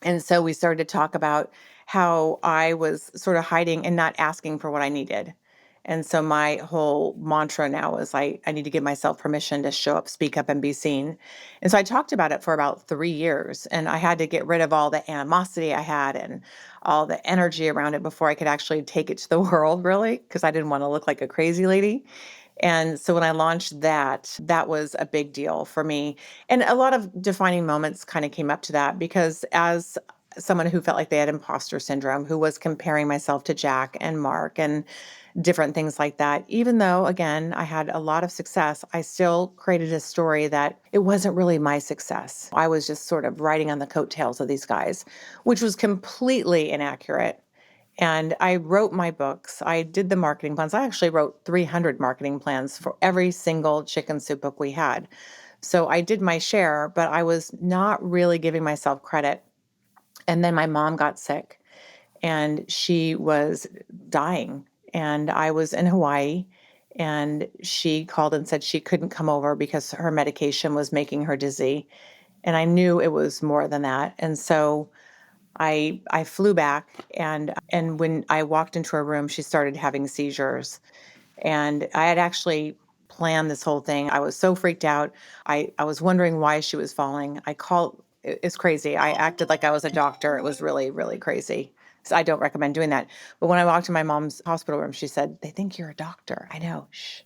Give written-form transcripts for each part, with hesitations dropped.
And so we started to talk about how I was sort of hiding and not asking for what I needed. And so my whole mantra now is I need to give myself permission to show up, speak up, and be seen. And so I talked about it for about 3 years, and I had to get rid of all the animosity I had and all the energy around it before I could actually take it to the world, really, because I didn't want to look like a crazy lady. And so when I launched that, that was a big deal for me. And a lot of defining moments kind of came up to that because as someone who felt like they had imposter syndrome, who was comparing myself to Jack and Mark and different things like that, even though, again, I had a lot of success, I still created a story that it wasn't really my success. I was just sort of riding on the coattails of these guys, which was completely inaccurate. And I wrote my books. I did the marketing plans. I actually wrote 300 marketing plans for every single chicken soup book we had. So I did my share, but I was not really giving myself credit. And then my mom got sick and she was dying. And I was in Hawaii and she called and said she couldn't come over because her medication was making her dizzy. And I knew it was more than that. And so I flew back and when I walked into her room, she started having seizures. And I had actually planned this whole thing. I was so freaked out. I was wondering why she was falling. It's crazy. I acted like I was a doctor. It was really, really crazy. So I don't recommend doing that. But when I walked in my mom's hospital room, she said, "They think you're a doctor." I know. Shh.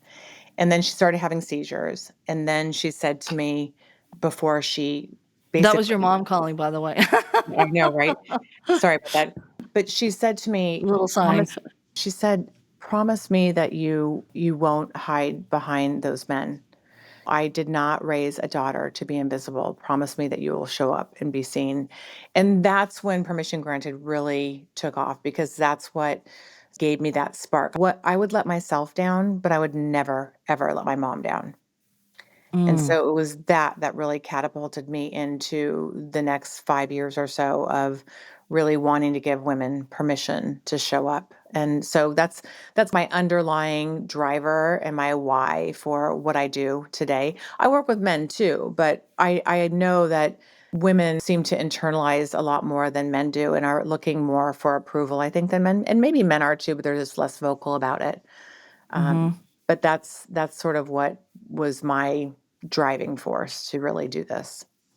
And then she started having seizures. And then she said to me before she That was your basically, mom calling, by the way. I know, right? Sorry about that. But she said to me, Little sign. promise, she said, promise me that you won't hide behind those men. I did not raise a daughter to be invisible. Promise me that you will show up and be seen. And that's when Permission Granted really took off because that's what gave me that spark. What I would let myself down, but I would never, ever let my mom down. And Mm. so it was that really catapulted me into the next 5 years or so of really wanting to give women permission to show up. And so that's my underlying driver and my why for what I do today. I work with men too, but I know that women seem to internalize a lot more than men do and are looking more for approval, I think, than men. And maybe men are too, but they're just less vocal about it. Um, Mhm. but that's sort of what was my driving force to really do this.